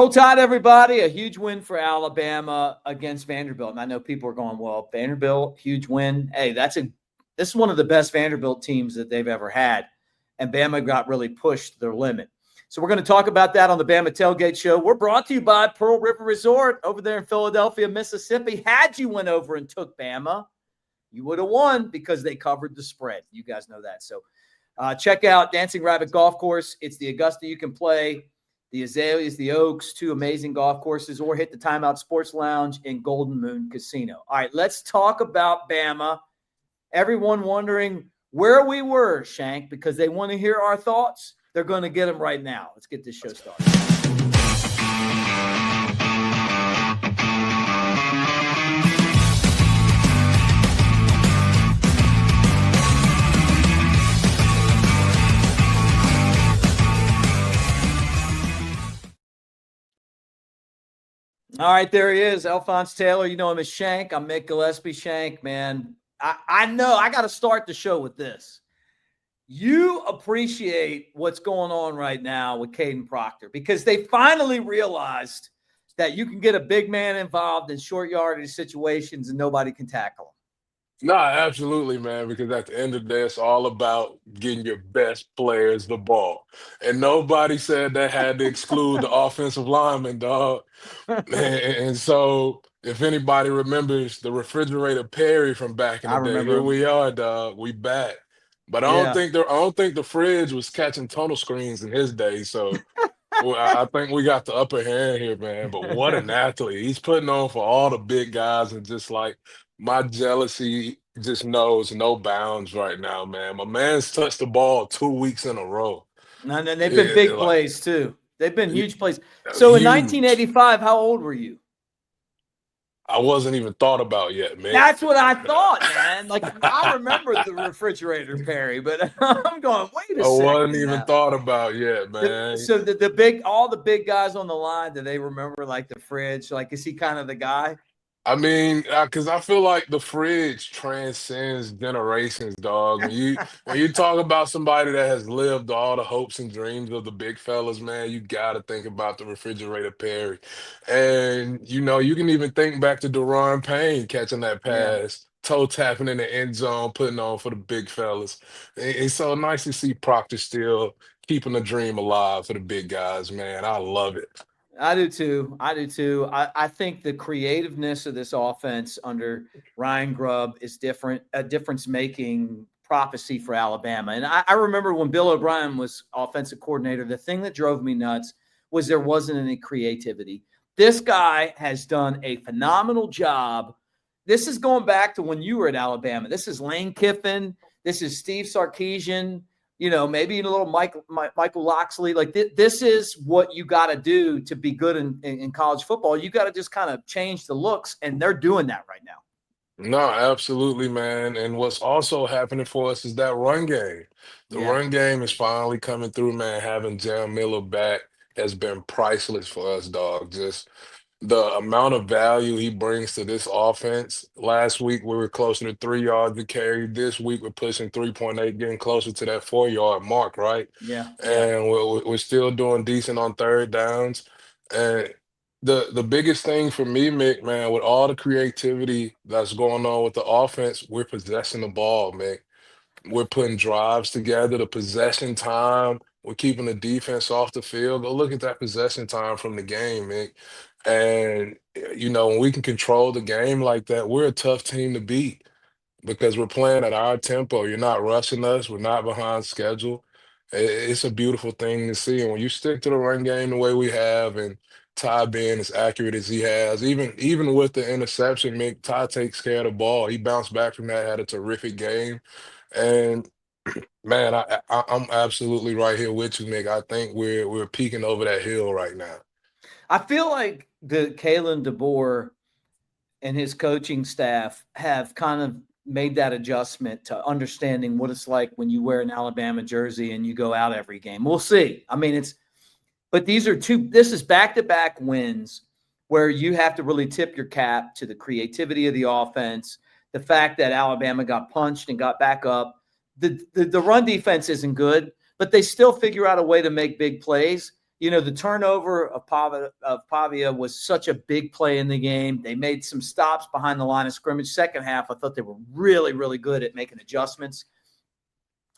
Roll Tide, everybody. A huge win for Alabama against Vanderbilt. And I know people are going, well, Vanderbilt, huge win. Hey, this is one of the best Vanderbilt teams that they've ever had. And Bama got really pushed to their limit. So we're going to talk about that on the Bama Tailgate Show. We're brought to you by Pearl River Resort over there in Philadelphia, Mississippi. Had you went over and took Bama, you would have won because they covered the spread. You guys know that. So check out Dancing Rabbit Golf Course. It's the Augusta you can play. The Azaleas, the Oaks, two amazing golf courses, or hit the Timeout Sports Lounge in Golden Moon Casino. All right, let's talk about Bama. Everyone wondering where we were, Shank, because they want to hear our thoughts. They're going to get them right now. Let's get this show started. All right, there he is, Alphonse Taylor. You know him as Shank. I'm Mick Gillespie. Shank, man. I know I got to start the show with this. You appreciate what's going on right now with Caden Proctor because they finally realized that you can get a big man involved in short yardage situations and nobody can tackle him. No, absolutely, man, because at the end of the day, it's all about getting your best players the ball. And nobody said that had to exclude the offensive lineman, dog. And so if anybody remembers the refrigerator Perry from back in I the day, remember here him. we are, dog. We back. But I Yeah. don't think the fridge was catching tunnel screens in his day. So well, I think we got the upper hand here, man. But what an athlete. He's putting on for all the big guys, and just like my jealousy just knows no bounds right now, man. My man's touched the ball 2 weeks in a row. And then they've been big Like, plays, too. They've been huge plays. So in huge. 1985, how old were you? I wasn't even thought about yet, man. That's what I thought, man. Like, I remember the refrigerator Perry, but I'm going, wait a I second. wasn't even now. thought about yet, man. So all the big guys on the line, do they remember like the fridge? Like, is he kind of the guy? I mean, because I feel like the fridge transcends generations, dog. When you talk about somebody that has lived all the hopes and dreams of the big fellas, man, you got to think about the refrigerator Perry. And you can even think back to Deron Payne catching that Yeah. pass, toe tapping in the end zone, putting on for the big fellas. It's so nice to see Proctor still keeping the dream alive for the big guys, man. I love it. I do too. I think the creativeness of this offense under Ryan Grubb is different, a difference-making prophecy for Alabama. And I remember when Bill O'Brien was offensive coordinator, the thing that drove me nuts was there wasn't any creativity. This guy has done a phenomenal job. This is going back to when you were at Alabama. This is Lane Kiffin. This is Steve Sarkisian. Maybe a little Michael Locksley. Like this is what you got to do to be good in college football. You got to just kind of change the looks, and they're doing that right now. No, absolutely, man. And what's also happening for us is that run game. The Yeah. run game is finally coming through, man. Having Jam Miller back has been priceless for us, dog. Just the amount of value he brings to this offense. Last week, we were closer to 3 yards to carry. This week, we're pushing 3.8, getting closer to that 4 yard mark, right? Yeah. And we're still doing decent on third downs. And the biggest thing for me, Mick, man, with all the creativity that's going on with the offense, we're possessing the ball, Mick. We're putting drives together, the possession time. We're keeping the defense off the field. Go look at that possession time from the game, Mick. And, when we can control the game like that, we're a tough team to beat because we're playing at our tempo. You're not rushing us. We're not behind schedule. It's a beautiful thing to see. And when you stick to the run game the way we have, and Ty being as accurate as he has, even with the interception, Mick, Ty takes care of the ball. He bounced back from that, had a terrific game. And man, I'm absolutely right here with you, Mick. I think we're peeking over that hill right now. I feel like the Kalen DeBoer and his coaching staff have kind of made that adjustment to understanding what it's like when you wear an Alabama jersey and you go out every game. We'll see. I mean, but this is back-to-back wins where you have to really tip your cap to the creativity of the offense, the fact that Alabama got punched and got back up. The run defense isn't good, but they still figure out a way to make big plays. the turnover of Pavia was such a big play in the game. They made some stops behind the line of scrimmage. Second half, I thought they were really, really good at making adjustments.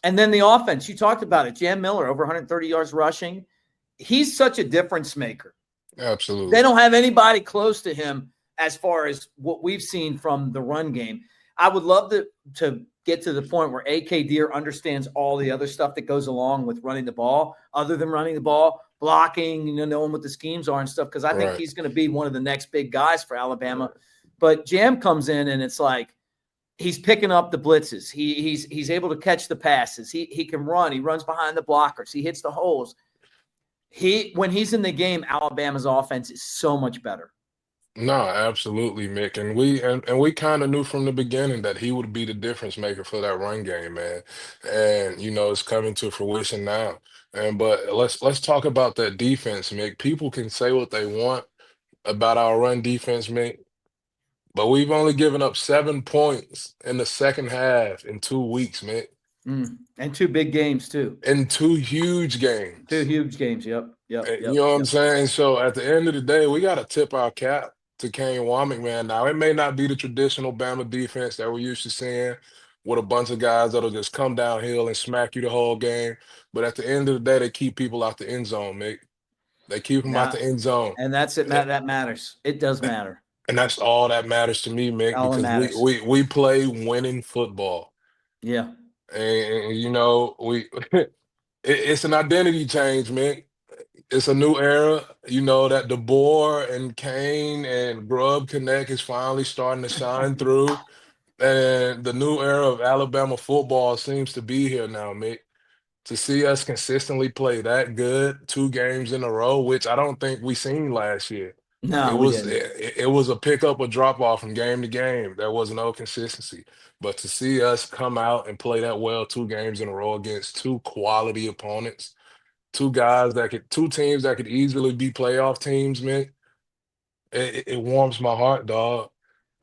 And then the offense, you talked about it. Jam Miller, over 130 yards rushing. He's such a difference maker. Absolutely. They don't have anybody close to him as far as what we've seen from the run game. I would love to get to the point where AK Deer understands all the other stuff that goes along with running the ball, other than running the ball, blocking, knowing what the schemes are and stuff, because I think he's going to be one of the next big guys for Alabama. Right. But Jam comes in, and it's like he's picking up the blitzes. He's able to catch the passes. He can run. He runs behind the blockers. He hits the holes. When he's in the game, Alabama's offense is so much better. No, absolutely, Mick. And we kind of knew from the beginning that he would be the difference maker for that run game, man. And it's coming to fruition now. But let's talk about that defense, Mick. People can say what they want about our run defense, Mick, but we've only given up 7 points in the second half in 2 weeks, Mick. And 2 big games too. And 2 huge games. 2 huge games. Yep. You know what I'm saying? So at the end of the day, we got to tip our cap to Kane Womack, man. Now, it may not be the traditional Bama defense that we're used to seeing with a bunch of guys that'll just come downhill and smack you the whole game. But at the end of the day, they keep people out the end zone, Mick. They keep them out the end zone. And that's it. That matters. It does matter. And that's all that matters to me, Mick, because we play winning football. Yeah. And it's an identity change, Mick. It's a new era, that DeBoer and Kane and Grubb Connect is finally starting to shine through. And the new era of Alabama football seems to be here now, Mick. To see us consistently play that good 2 games in a row, which I don't think we seen last year. No, it was a pickup or drop off from game to game. There was no consistency. But to see us come out and play that well 2 games in a row against 2 quality opponents, 2 teams that could easily be playoff teams, man. It warms my heart, dog.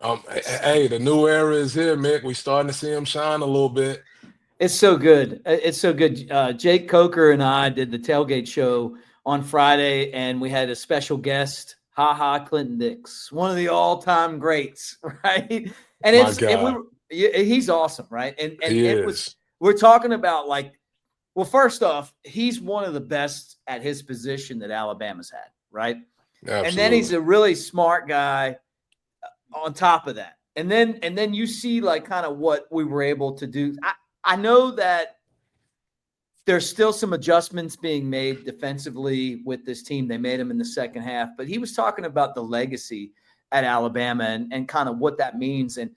Hey, the new era is here, Mick. We starting to see him shine a little bit. It's so good. It's so good. Jake Coker and I did the tailgate show on Friday, and we had a special guest, Clinton Dix, one of the all-time greats, right? And he's awesome, right? And we're talking about well, first off, he's one of the best at his position that Alabama's had, right? Absolutely. And then he's a really smart guy on top of that. And then you see kind of what we were able to do. I know that there's still some adjustments being made defensively with this team. They made them in the second half, but he was talking about the legacy at Alabama and kind of what that means. And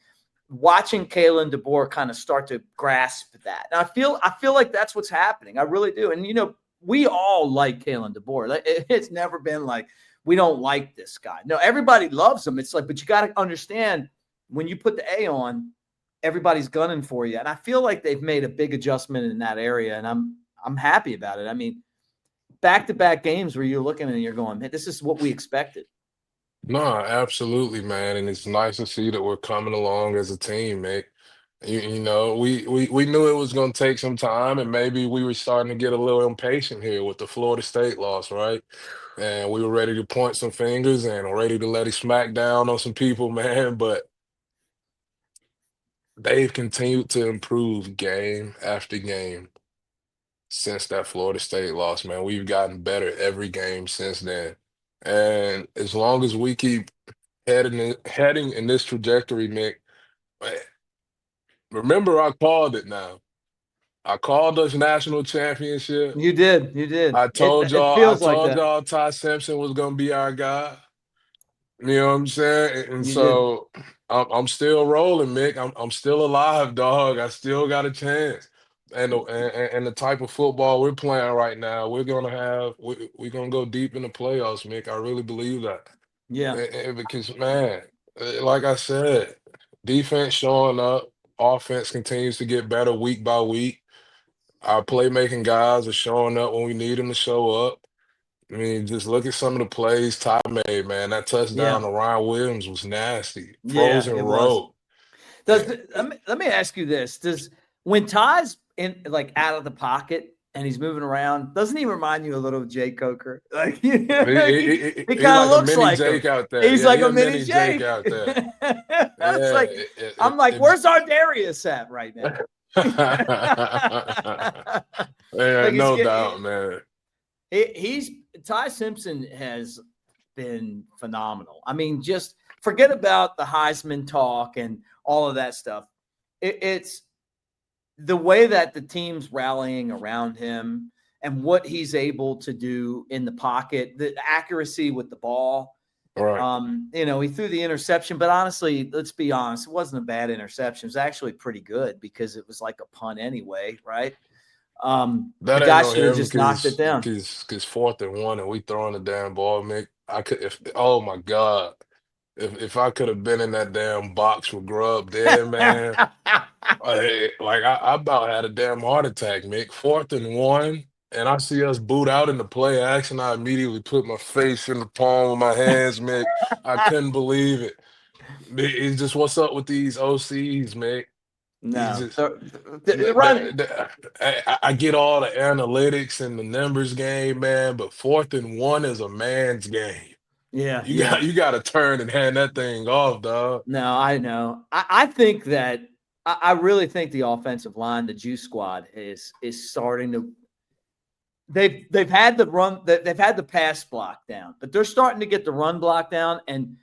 watching Kalen DeBoer kind of start to grasp that. And I feel like that's what's happening. I really do. And, we all like Kalen DeBoer. It's never been like we don't like this guy. No, everybody loves him. It's but you got to understand when you put the A on, everybody's gunning for you. And I feel like they've made a big adjustment in that area. And I'm happy about it. I mean, back-to-back games where you're looking and you're going, man, this is what we expected. No, absolutely, man. And it's nice to see that we're coming along as a team, Mick. We knew it was going to take some time, and maybe we were starting to get a little impatient here with the Florida State loss, right? And we were ready to point some fingers and ready to let it smack down on some people, man. But they've continued to improve game after game since that Florida State loss, man. We've gotten better every game since then. And as long as we keep heading in this trajectory, Mick, remember I called it now. I called us national championship. You did. I told y'all Ty Simpson was gonna be our guy. You know what I'm saying? And so I'm still rolling, Mick. I'm still alive, dog. I still got a chance. And the type of football we're playing right now, we're gonna go deep in the playoffs, Mick. I really believe that. Yeah. Because man, like I said, defense showing up, offense continues to get better week by week. Our playmaking guys are showing up when we need them to show up. I mean, just look at some of the plays Ty made, man. That touchdown to Ryan Williams was nasty. Frozen rope. Let me ask you this: when Ty's in out of the pocket, and he's moving around. Doesn't he remind you a little of Jay Coker? Like, he He kind of like a looks mini like him. Jake out there. He's Yeah, like he a a mini mini Jake Jake. out there. That's Yeah, like, I'm like, where's our Darius at right now? yeah, Like, no doubt, man. he's Ty Simpson has been phenomenal. I mean, just forget about the Heisman talk and all of that stuff. It's the way that the team's rallying around him and what he's able to do in the pocket, the accuracy with the ball. Right. He threw the interception, but honestly, let's be honest, it wasn't a bad interception. It was actually pretty good because it was like a punt anyway, right? The That ain't guy on should have him just knocked it because down. because 4th and 1 and we throwing the damn ball, Mick. I could if oh my God. If I could have been in that damn box with Grub there, man. I about had a damn heart attack, Mick. 4th and 1, and I see us boot out in the play action. I immediately put my face in the palm of my hands, Mick. I couldn't believe it. It's just what's up with these OCs, Mick. He's No, just the run. I get all the analytics and the numbers game, man, but 4th and 1 is a man's game. Yeah, You yeah. got you got to turn and hand that thing off, dog. No, I know. I think that I really think the offensive line, the juice squad, is starting to. They've had the run. They've had the pass block down, but they're starting to get the run block down. And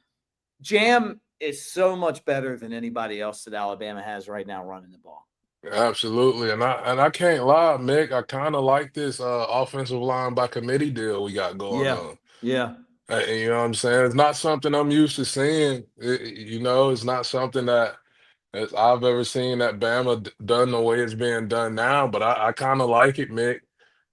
Jam is so much better than anybody else that Alabama has right now running the ball. Absolutely, and I can't lie, Mick. I kind of like this offensive line by committee deal we got going Yeah, on. yeah, You know what I'm saying? It's not something I'm used to seeing. It's not something that I've ever seen that Bama done the way it's being done now. But I kind of like it, Mick,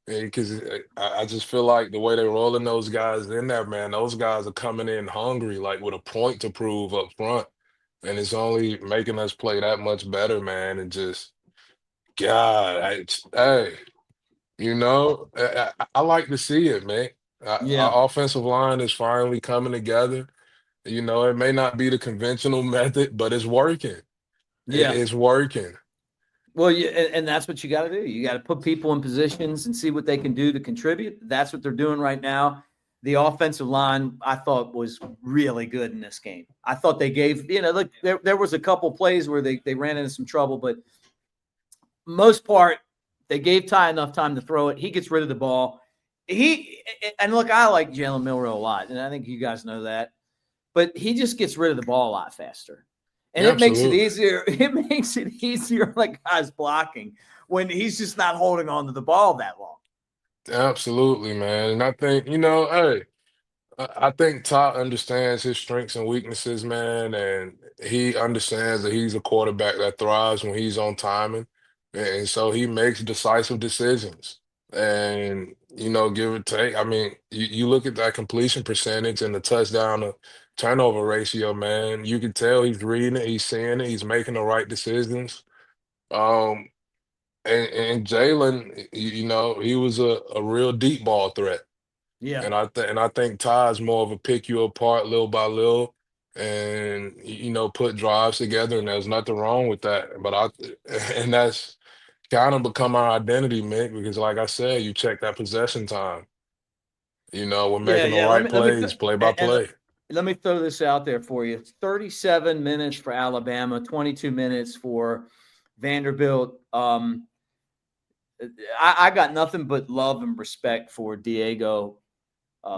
because I just feel like the way they're rolling those guys in there, man, those guys are coming in hungry, like with a point to prove up front, and it's only making us play that much better, man. And just God, hey, I like to see it, man. yeah, Our offensive line is finally coming together. It may not be the conventional method, but it's working. yeah. It's working. Well, and that's what you got to do. You got to put people in positions and see what they can do to contribute. That's what they're doing right now. The offensive line, I thought, was really good in this game. I thought they gave, look, there was a couple plays where they ran into some trouble, but most part, they gave Ty enough time to throw it. He gets rid of the ball. And look, I like Jalen Milroe a lot, and I think you guys know that. But he just gets rid of the ball a lot faster. And it makes it Absolutely. easier. It makes it easier, like guys blocking, when he's just not holding on to the ball that long. Absolutely, man. And I think, hey, I think Todd understands his strengths and weaknesses, man, and he understands that he's a quarterback that thrives when he's on timing, and so he makes decisive decisions. And give or take, I mean, you look at that completion percentage and the touchdown to turnover ratio, man. You can tell he's reading it, he's seeing it, he's making the right decisions. Um, and Jalen, he was a real deep ball threat. Yeah. And I think Ty's more of a pick you apart little by little and put drives together, and there's nothing wrong with that. And that's kind of become our identity, Mick, because like I said, you check that possession time. We're Yeah, making the yeah. right plays, play by And play. let me throw this out there for you. It's 37 minutes for Alabama, 22 minutes for Vanderbilt. I got nothing but love and respect for Diego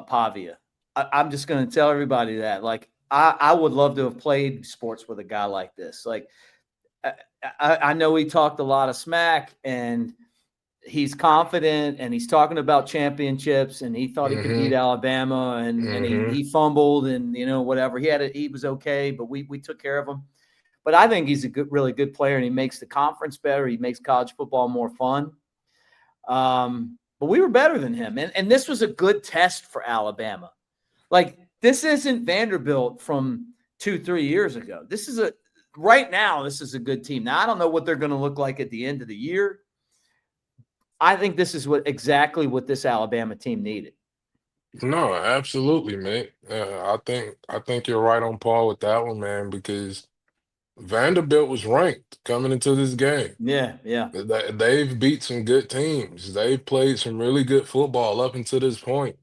Pavia. I'm just going to tell everybody that. Like, I would love to have played sports with a guy like this. Like, I know he talked a lot of smack and he's confident and he's talking about championships and he thought he could beat Hmm. Alabama and Hmm. he fumbled and whatever. He was okay, but we took care of him. But I think he's a really good player and he makes the conference better. He makes college football more fun. But we were better than him. And this was a good test for Alabama. Like, this isn't Vanderbilt from 2-3 years ago. Right now, this is a good team. Now, I don't know what they're going to look like at the end of the year. I think this is exactly what this Alabama team needed. No, absolutely, mate. I think you're right on par with that one, man, because Vanderbilt was ranked coming into this game. Yeah, yeah, They've beat some good teams. They've played some really good football up until this point.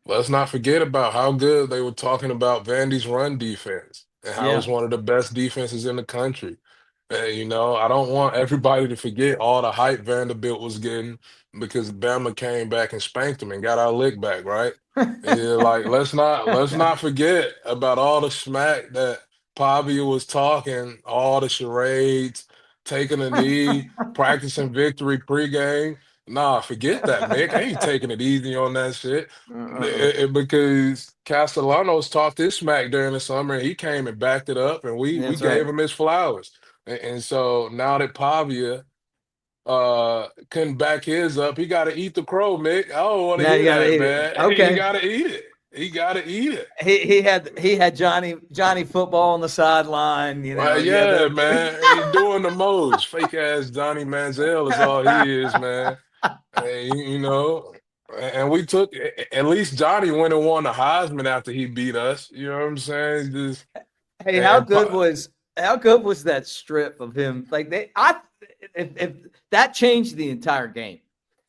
Let's not forget about how good they were talking about Vandy's run defense and how it's yeah. one of the best defenses in the country. I don't want everybody to forget all the hype Vanderbilt was getting because Bama came back and spanked them and got our lick back, right? And like let's not forget about all the smack that Pavia was talking, all the charades, taking a knee, practicing victory pregame. Nah, forget that, Mick. I ain't taking it easy on that shit. Because Castellanos talked this smack during the summer, and he came and backed it up, and we That's right. gave him his flowers. And so now that Pavia couldn't back his up, he got to eat the crow, Mick. I don't want to Now you hear gotta that, eat it. man. He Okay. got to eat it. He got to eat it. He had Johnny football on the sideline. Yeah, Yeah, man. He doing the most. Fake ass Johnny Manziel is all he is, man. And we took at least Johnny went and won the Heisman after he beat us. You know what I'm saying? Just Hey, and, and how good was that strip of him? Like if that changed the entire game.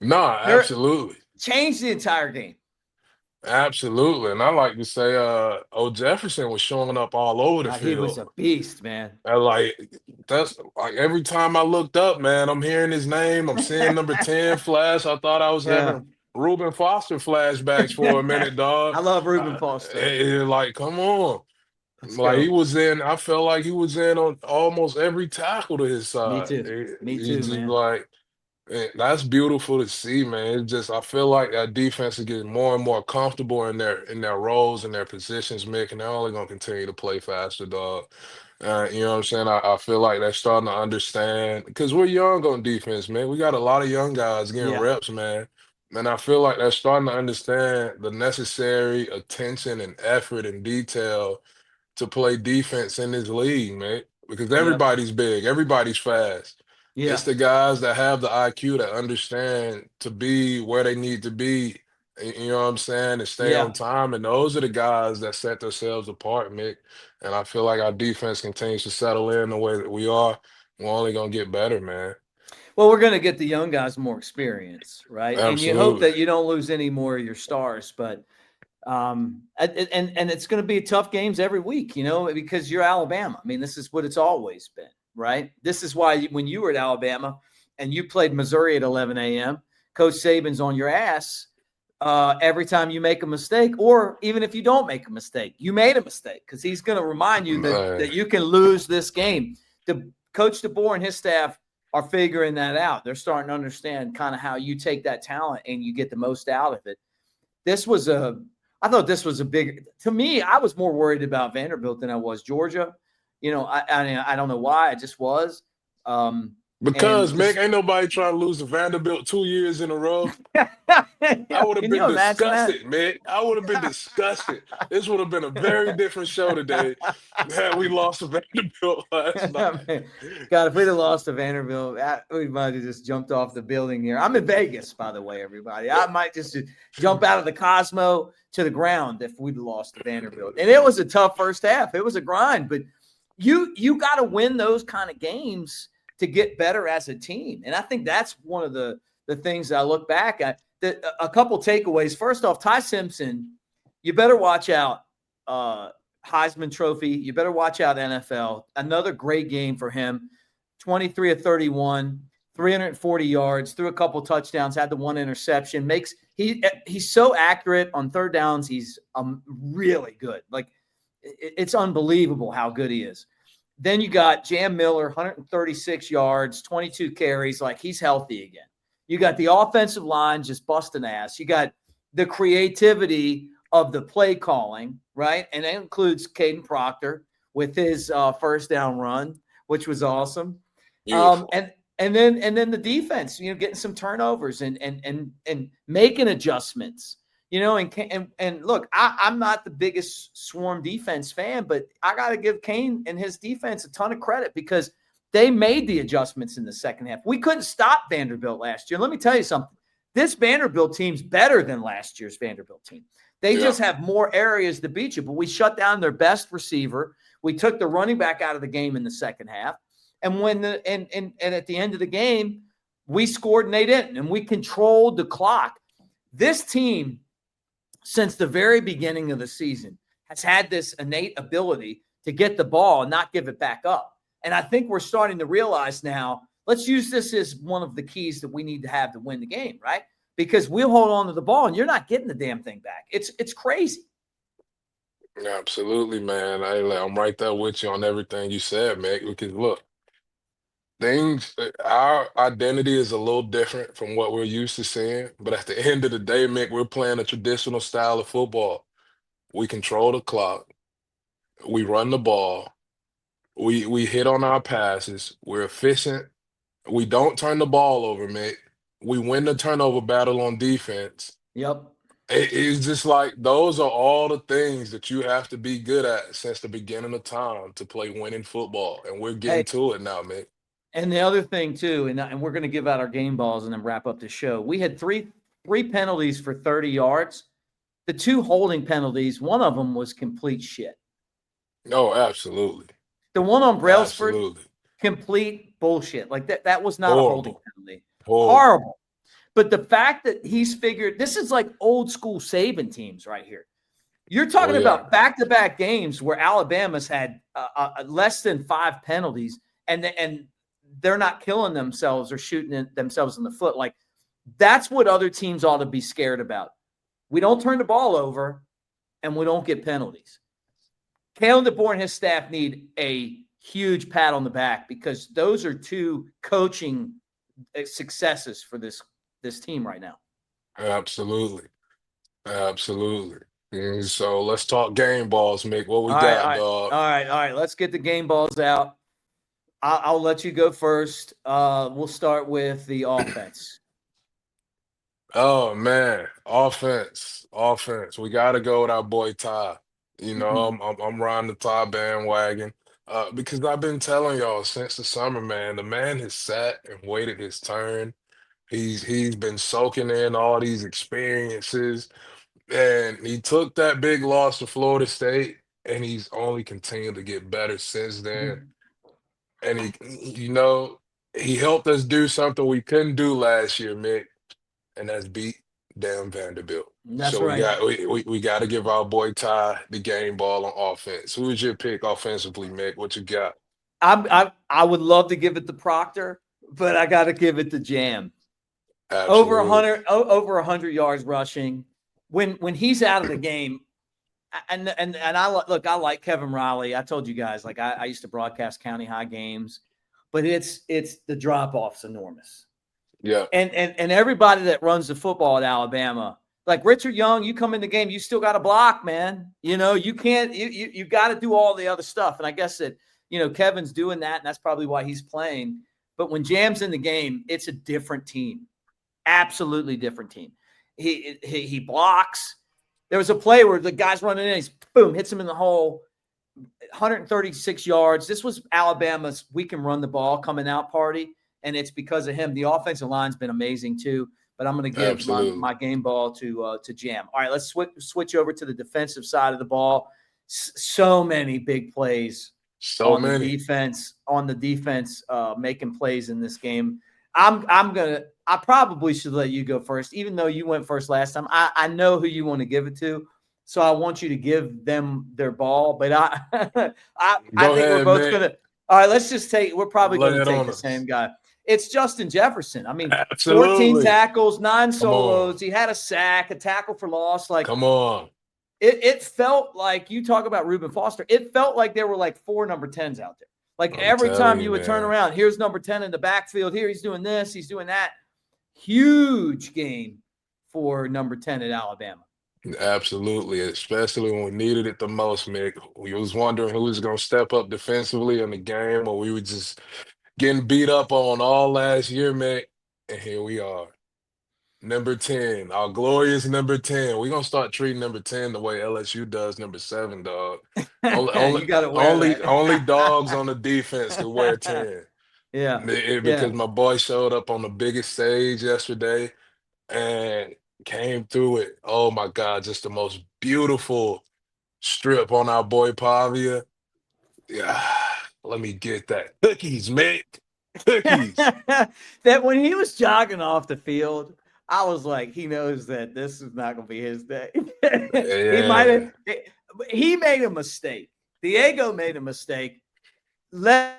no, There absolutely. changed the entire game. Absolutely. And I like to say Jefferson was showing up all over the He was field. a beast, man. And like that's like every time I looked up, man, I'm hearing his name. I'm seeing number 10 flash. I thought I was Yeah. having Reuben Foster flashbacks for a minute, dog. I love Reuben Foster. Like, come on. Let's Like go. he was in, I felt like he was in on almost every tackle to his Me side. too. Me He too, just man. like that's beautiful to see, man. It's just I feel like that defense is getting more and more comfortable in their roles and their positions, Mick, and they're only gonna continue to play faster, dog. You know what I'm saying? I feel like they're starting to understand because we're young on defense, man. We got a lot of young guys getting Yeah. reps, man. And I feel like they're starting to understand the necessary attention and effort and detail to play defense in this league, man. Because Yep. everybody's big, everybody's fast. It's Yeah. the guys that have the IQ that understand to be where they need to be. You know what I'm saying? And stay on Yeah. time. And those are the guys that set themselves apart, Mick. And I feel like our defense continues to settle in the way that we are. We're only gonna get better, man. Well, we're going to get the young guys more experience, right? And you hope Absolutely. that you don't lose any more of your stars, but and it's going to be tough games every week, because you're Alabama. I mean, this is what it's always been, right? This is why when you were at Alabama and you played Missouri at 11 a.m., Coach Saban's on your ass every time you make a mistake, or even if you don't make a mistake, you made a mistake because he's going to remind you that Man, you can lose this game. Coach DeBoer and his staff are figuring that out. They're starting to understand kind of how you take that talent and you get the most out of it. I thought this was to me, I was more worried about Vanderbilt than I was Georgia. I don't know why. I just was. And because Mick, ain't nobody trying to lose to Vanderbilt 2 years in a row. I would have can been you imagine that? disgusted, man. I would have been disgusted. This would have been a very different show today had we lost to Vanderbilt last night. God, if we'd have lost to Vanderbilt, we might have just jumped off the building here. I'm in Vegas, by the way, everybody. I might just jump out of the Cosmo to the ground if we'd lost to Vanderbilt. And it was a tough first half. It was a grind, but you got to win those kind of games to get better as a team. And I think that's one of the things I look back at. A couple takeaways. First off, Ty Simpson, you better watch out. Heisman Trophy. You better watch out NFL. Another great game for him. 23 of 31, 340 yards, threw a couple touchdowns, had the one interception. He's so accurate on third downs. He's really good. Like it's unbelievable how good he is. Then you got Jam Miller, 136 yards, 22 carries. Like he's healthy again. You got the offensive line just busting ass. You got the creativity of the play calling, right? And that includes Caden Proctor with his first down run, which was awesome. Beautiful. And then the defense, getting some turnovers and making adjustments. And look, I'm not the biggest swarm defense fan, but I got to give Kane and his defense a ton of credit because they made the adjustments in the second half. We couldn't stop Vanderbilt last year. Let me tell you something. This Vanderbilt team's better than last year's Vanderbilt team. They Yeah. just have more areas to beat you. But we shut down their best receiver. We took the running back out of the game in the second half. And when and at the end of the game, we scored and they didn't. And we controlled the clock. This team, since the very beginning of the season, has had this innate ability to get the ball and not give it back up. And I think we're starting to realize now, let's use this as one of the keys that we need to have to win the game, right? Because we'll hold on to the ball and you're not getting the damn thing back. It's crazy. Absolutely, man. I'm right there with you on everything you said, Mick, because look, our identity is a little different from what we're used to seeing. But at the end of the day, Mick, we're playing a traditional style of football. We control the clock, we run the ball, we hit on our passes, we're efficient, we don't turn the ball over, Mick. We win the turnover battle on defense. Yep. It's just like those are all the things that you have to be good at since the beginning of time to play winning football. And we're Hey, getting to it now, Mick. and the other thing too, and we're going to give out our game balls and then wrap up the show. We had three penalties for 30 yards. The two holding penalties, one of them was complete shit. No, absolutely. The one on Brailsford, Absolutely. complete bullshit. Like that was not a holding Horrible. penalty. Horrible. Horrible. But the fact that he's figured this is like old school Saban teams right here. You're talking about back-to-back games where Alabama's had less than 5 penalties, and they're not killing themselves or shooting themselves in the foot. Like that's what other teams ought to be scared about. We don't turn the ball over, and we don't get penalties. Kalen DeBoer and his staff need a huge pat on the back because those are two coaching successes for this team right now. Absolutely. Absolutely. And so let's talk game balls, Mick. What we got, dog? All right. Let's get the game balls out. I'll let you go first. We'll start with the offense. Oh man, offense. We got to go with our boy Ty. You know, I'm riding the Ty bandwagon because I've been telling y'all since the summer, man. The man has sat and waited his turn. He's been soaking in all these experiences, and he took that big loss to Florida State, and he's only continued to get better since then. And he helped us do something we couldn't do last year, Mick, and that's beat damn Vanderbilt. That's So we right. got we got to give our boy Ty the game ball on offense. Who was your pick offensively, Mick? What you got? I would love to give it to Proctor, but I got to give it to Jam. Absolutely. Over 100 yards rushing. When he's out of the game, and I like Kevin Riley. I told you guys, like I used to broadcast county high games, but it's the drop off's enormous. Yeah. And everybody that runs the football at Alabama, like Richard Young, you come in the game, you still got to block, man. You know, you can't. You got to do all the other stuff. And I guess that Kevin's doing that, and that's probably why he's playing. But when Jam's in the game, it's a different team. Absolutely different team. He blocks. There was a play where the guy's running in, he's boom, hits him in the hole, 136 yards. This was Alabama's we can run the ball coming out party, and it's because of him. The offensive line's been amazing too, but I'm going to give my game ball to Jam. All right, let's switch over to the defensive side of the ball. So many big plays on the defense making plays in this game. I probably should let you go first, even though you went first last time. I know who you want to give it to, so I want you to give them their ball. But I think we're both going to. All right, let's just take. We're probably going to take the same guy. It's Justin Jefferson. I mean, absolutely. 14 tackles, 9 solos. He had a sack, a tackle for loss. Like, come on. It felt like you talk about Reuben Foster. It felt like there were like 4 number 10s out there. Like every time you would turn around, here's number 10 in the backfield. Here he's doing this, he's doing that. Huge game for number 10 at Alabama. Absolutely, especially when we needed it the most, Mick. We was wondering who was going to step up defensively in the game, or we were just getting beat up on all last year, Mick. And here we are. Number 10, our glorious number 10. We're going to start treating number 10 the way LSU does number 7, dog. You got to wear that. Only dogs on the defense could wear 10. Yeah. Because my boy showed up on the biggest stage yesterday and came through it. Oh my God, just the most beautiful strip on our boy Pavia. Yeah, let me get that. Cookies, Mick. Cookies. That when he was jogging off the field, I was like, he knows that this is not going to be his day. He might Yeah, have. He made a mistake. Diego made a mistake. Let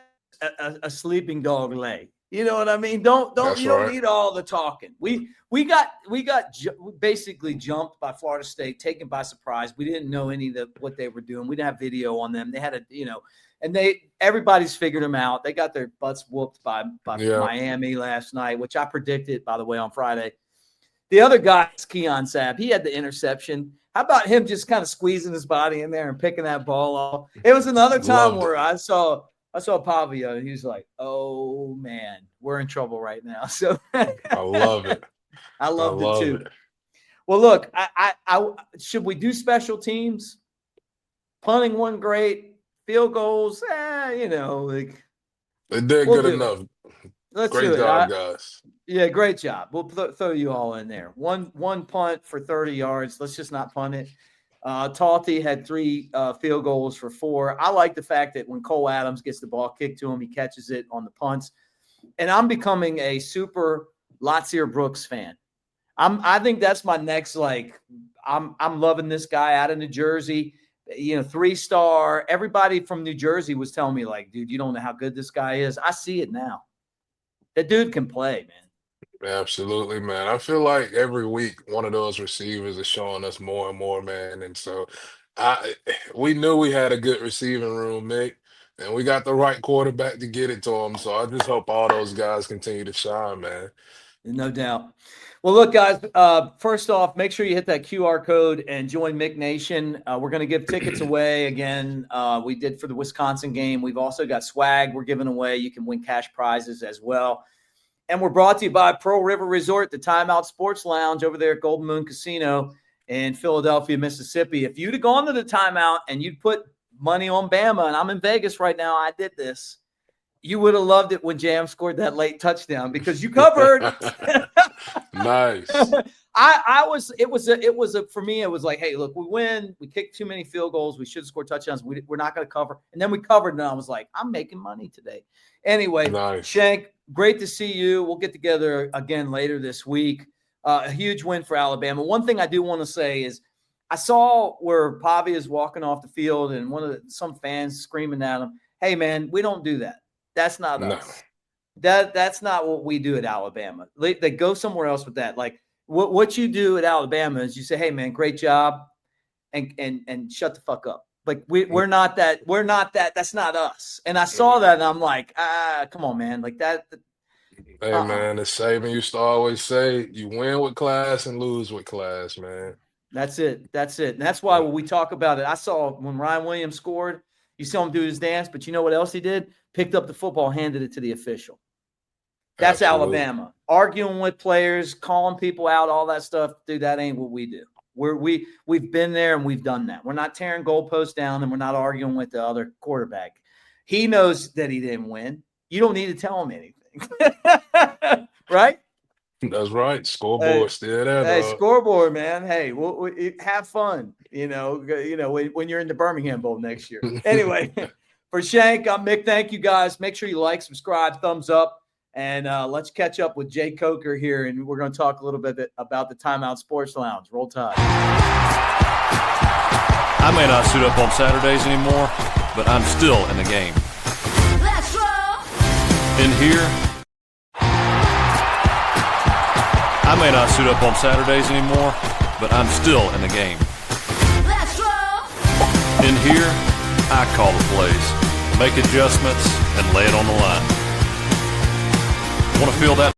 a sleeping dog lay. You know what I mean? Don't that's you don't right. need all the talking. We got basically jumped by Florida State, taken by surprise. We didn't know any of what they were doing. We didn't have video on them. They had and everybody's figured them out. They got their butts whooped by Yeah. Miami last night, which I predicted, by the way, on Friday. The other guy is Keon Sabb. He had the interception. How about him just kind of squeezing his body in there and picking that ball off? It was another time Loved where it. I saw Pavia, and he's like, "Oh man, we're in trouble right now." So I love it. I I loved it love too. it. Well, look, I should we do special teams? Punting one great, field goals, like They did we'll good do it. enough. Let's Great do it. job, guys. Yeah, great job. We'll throw you all in there. One punt for 30 yards. Let's just not punt it. Talty had 3 field goals for 4. I like the fact that when Cole Adams gets the ball kicked to him, he catches it on the punts. And I'm becoming a super Lotzier Brooks fan. I think that's my next, I'm loving this guy out of New Jersey. 3-star. Everybody from New Jersey was telling me, like, dude, you don't know how good this guy is. I see it now. That dude can play, man. Absolutely, man. I feel like every week one of those receivers is showing us more and more, man. And so we knew we had a good receiving room, Mick, and we got the right quarterback to get it to him. So I just hope all those guys continue to shine, man. No doubt. Well, look, guys, first off, make sure you hit that QR code and join Mick Nation. We're going to give tickets away again. We did for the Wisconsin game. We've also got swag we're giving away. You can win cash prizes as well. And we're brought to you by Pearl River Resort, the Timeout Sports Lounge over there at Golden Moon Casino in Philadelphia, Mississippi. If you'd have gone to the timeout and you'd put money on Bama, and I'm in Vegas right now, I did this, you would have loved it when Jam scored that late touchdown because you covered. Nice. For me, it was like, hey, look, we win. We kicked too many field goals. We should have scored touchdowns. We're not going to cover. And then we covered, and I was like, I'm making money today. Anyway, Nice. Shank, great to see you. We'll get together again later this week. A huge win for Alabama. One thing I do want to say is I saw where Pavia is walking off the field and some fans screaming at him, hey, man, we don't do that. That's not us. That's not what we do at Alabama. They go somewhere else with that. Like what you do at Alabama is you say, hey, man, great job, and shut the fuck up. Like we're not that. We're not that. That's not us. And I saw that, and I'm like, come on, man. Like that. Hey, man, as Saban used to always say, you win with class and lose with class, man. That's it. And that's why when we talk about it, I saw when Ryan Williams scored, you saw him do his dance, but you know what else he did? Picked up the football, handed it to the official. That's Absolutely. Alabama. Arguing with players, calling people out, all that stuff. Dude, that ain't what we do. We've been there and we've done that. We're not tearing goalposts down and we're not arguing with the other quarterback. He knows that he didn't win. You don't need to tell him anything. Right? That's right. Scoreboard still there. Hey, dog. scoreboard, man. Hey, we'll have fun. When you're in the Birmingham Bowl next year. Anyway, for Shank, I'm Mick. Thank you, guys. Make sure you like, subscribe, thumbs up. And let's catch up with Jay Coker here, and we're going to talk a little bit about the Timeout Sports Lounge. Roll Tide. I may not suit up on Saturdays anymore, but I'm still in the game. Let's roll. In here, I may not suit up on Saturdays anymore, but I'm still in the game. Let's roll. In here, I call the plays, make adjustments, and lay it on the line. Want to feel that?